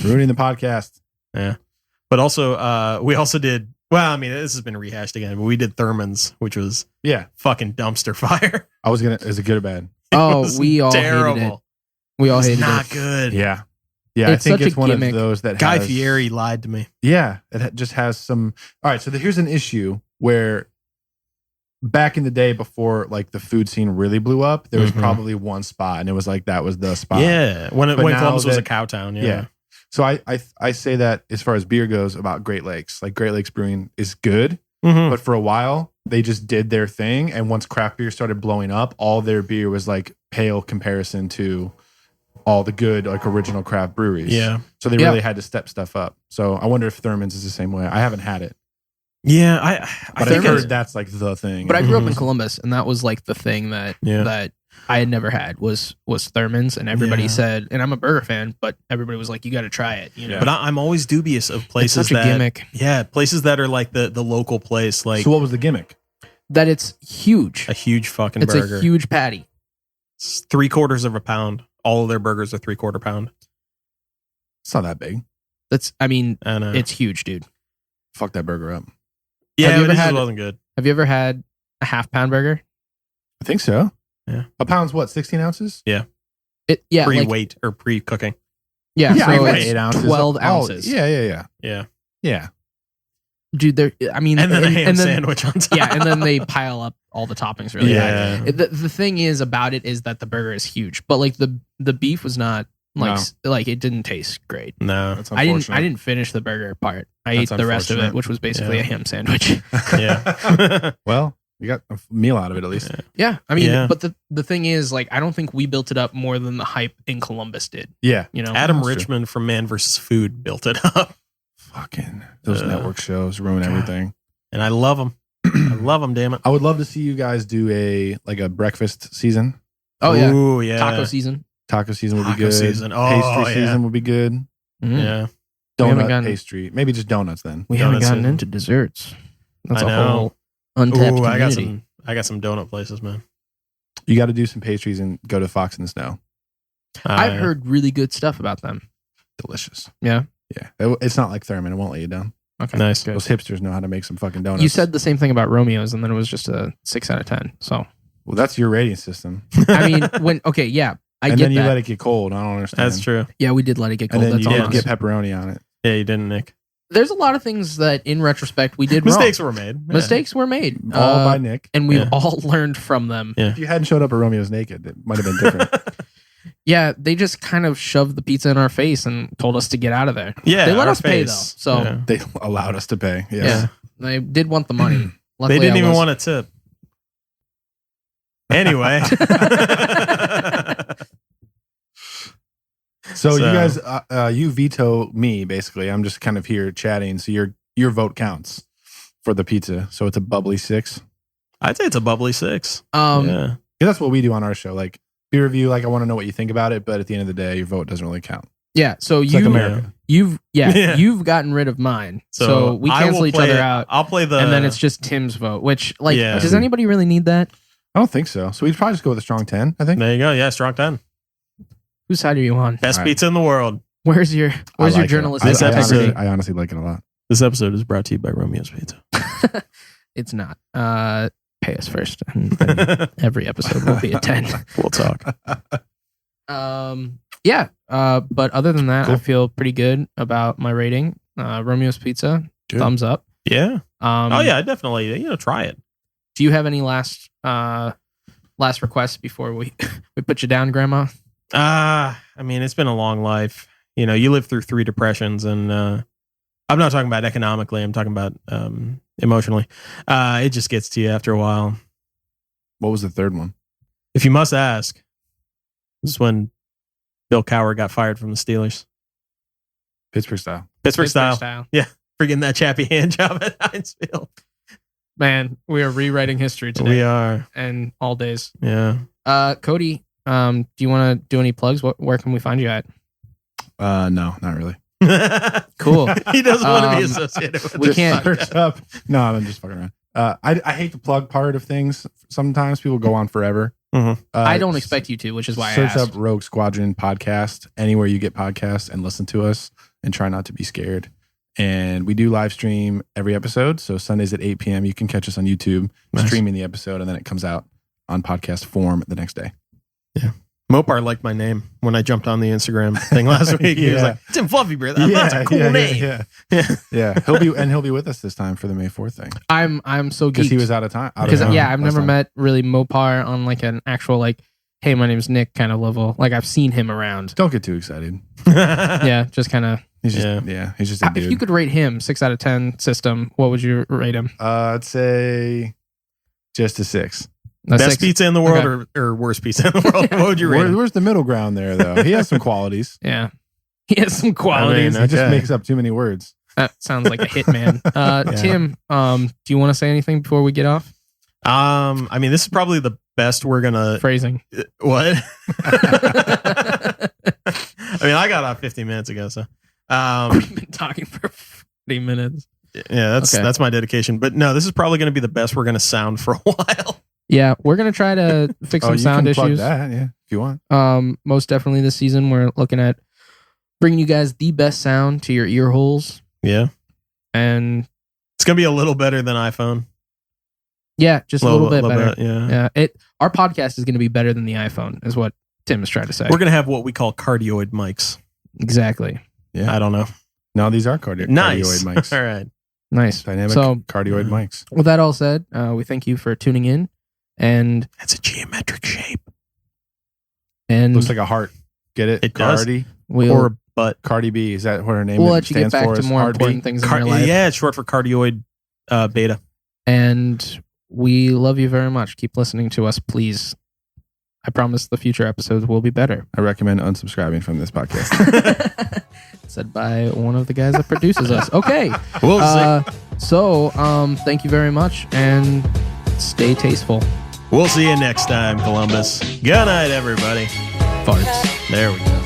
Ruining the podcast. Yeah. But also, we also did, well, I mean, this has been rehashed again, but we did Thurman's, which was fucking dumpster fire. Is it good or bad? Oh, we all hated it. We all hated it. Not good. Yeah. Yeah, I think it's one of those that Guy Fieri lied to me. Yeah, it just has some. All right, so here's an issue where back in the day before like the food scene really blew up, there was probably one spot, and it was like that was the spot. Yeah, when Columbus was a cow town. Yeah. So I say that as far as beer goes about Great Lakes, like Great Lakes Brewing is good, but for a while they just did their thing, and once craft beer started blowing up, all their beer was like pale comparison to all the good like original craft breweries. Yeah. So they really had to step stuff up. So I wonder if Thurman's is the same way. I haven't had it. Yeah, I think I've heard that's like the thing. But I grew up in Columbus, and that was like the thing that I had never had was Thurman's, and everybody said, and I'm a burger fan, but everybody was like, you got to try it. You know? But I'm always dubious of places it's such a gimmick. Yeah, places that are like the local place. Like, so what was the gimmick? That it's huge. A huge fucking burger. It's a huge patty. It's 3/4 of a pound. All of their burgers are 3/4 pound. It's not that big. It's huge, dude. Fuck that burger up. Yeah, it wasn't good. Have you ever had a half-pound burger? I think so. Yeah. A pound's what, 16 ounces? Yeah. Pre-weight or pre-cooking. Yeah, so it's 8 ounces. 12 ounces. Yeah. Dude, and then a ham sandwich on top. Yeah, and then they pile up all the toppings really high. The thing is about it is that the burger is huge, but like the beef was not like it didn't taste great. No, that's I didn't finish the burger part. I ate the rest of it, which was basically a ham sandwich. Yeah. Well, you got a meal out of it at least. Yeah, I mean, but the thing is, like, I don't think we built it up more than the hype in Columbus did. Yeah, you know, Adam Richmond from Man vs. Food built it up. Fucking those network shows ruin everything, and I love them. I love them. Damn it! I would love to see you guys do a breakfast season. Oh yeah, ooh, yeah. Taco season. Taco season would be good. Pastry season would be good. Mm-hmm. Yeah, donut pastry. Maybe just donuts then. We haven't gotten into desserts. That's a whole untapped community. I got some donut places, man. You got to do some pastries and go to Fox in the Snow. I've heard really good stuff about them. Delicious. Yeah. Yeah. It's not like Thurman. It won't let you down. Okay. Nice. Those hipsters know how to make some fucking donuts. You said the same thing about Romeo's, and then it was just a 6 out of 10. So. Well, that's your rating system. I mean, I get then that. you let it get cold. I don't understand. That's true. Yeah, we did let it get cold. And then that's you all didn't get pepperoni on it. Yeah, you didn't, Nick. There's a lot of things that, in retrospect, we did Mistakes wrong. were made. Yeah. Mistakes were made. All by Nick. And we've all learned from them. Yeah. If you hadn't showed up at Romeo's naked, it might have been different. Yeah, they just kind of shoved the pizza in our face and told us to get out of there. Yeah, they let us pay though, so they allowed us to pay. Yes. Yeah, they did want the money. Luckily, they didn't even want a tip. Anyway, so you guys, you veto me basically. I'm just kind of here chatting. So your vote counts for the pizza. So it's a bubbly 6. I'd say it's a bubbly 6. Yeah, that's what we do on our show. Like. Beer review, like I want to know what you think about it, but at the end of the day, your vote doesn't really count. Yeah, so it's like America. You've gotten rid of mine, so we cancel each other out. I'll play and then it's just Tim's vote. Which, like, does anybody really need that? I don't think so. So we'd probably just go with a strong 10. I think. There you go. Yeah, strong 10. Whose side are you on? Best pizza in the world. Where's your journalistic integrity? I honestly like it a lot. This episode is brought to you by Romeo's Pizza. It's not. Pay us first, and every episode will be a 10. We'll talk. But other than that, cool. I feel pretty good about my rating. Romeo's Pizza, thumbs up. Yeah. I definitely. Try it. Do you have any last requests before we put you down, Grandma? I mean, it's been a long life. You know, you live through 3 depressions, and I'm not talking about economically. I'm talking about emotionally. It just gets to you after a while. What was the third one? If you must ask, this is when Bill Cowher got fired from the Steelers. Pittsburgh style. Pittsburgh style. Yeah. Forgetting that chappy hand job at Heinz Field. Man, we are rewriting history today. We are. And all days. Yeah. Cody, do you want to do any plugs? Where can we find you at? No, not really. Cool. He doesn't want to be associated with we this. can't Search up. No, I'm just fucking around. I hate the plug part of things. Sometimes people go on forever. Mm-hmm. I don't expect you to, which is why I search asked. up Rogue Squadron Podcast anywhere you get podcasts and listen to us and try not to be scared. And we do live stream every episode. So Sundays at 8 p.m. you can catch us on YouTube streaming the episode, and then it comes out on podcast form the next day. Yeah. Mopar liked my name when I jumped on the Instagram thing last week. He was like, Tim Fluffy, bro. That's a cool name. Yeah. He'll be with us this time for the May 4th thing. I'm so geeked. Because he was out of time. Because I've never met really Mopar on like an actual like, hey, my name's Nick kind of level. Like I've seen him around. Don't get too excited. Yeah, just kind of. He's just a dude. If you could rate him 6 out of 10 system, what would you rate him? I'd say just a 6. Best 6? pizza in the world or worst pizza in the world? What would you rate him? Where's the middle ground there, though? He has some qualities. Yeah. He has some qualities. He just makes up too many words. That sounds like a hitman. Tim, do you want to say anything before we get off? I mean, this is probably the best we're gonna phrasing. What? I mean, I got off 15 minutes ago, so we've been talking for 40 minutes. Yeah, that's my dedication. But no, this is probably going to be the best we're going to sound for a while. Yeah, we're going to try to fix some sound issues. Plug that, yeah, if you want. Most definitely this season, we're looking at bringing you guys the best sound to your ear holes. Yeah. And it's going to be a little better than iPhone. Yeah, just a little bit better. Yeah. Our podcast is going to be better than the iPhone, is what Tim is trying to say. We're going to have what we call cardioid mics. Exactly. Yeah. I don't know. No, these are cardioid mics. All right. Nice. Dynamic cardioid mics. With that all said, we thank you for tuning in. And that's a geometric shape. And looks like a heart. Get it? It Cardi. does. Or a butt. Cardi B. Is that what her name we'll is? let you get back to more important things in your life. Yeah, it's short for cardioid beta. And we love you very much. Keep listening to us, please. I promise the future episodes will be better. I recommend unsubscribing from this podcast. Said by one of the guys that produces us. Okay. We'll see. So, thank you very much and stay tasteful. We'll see you next time, Columbus. Good night, everybody. Farts. There we go.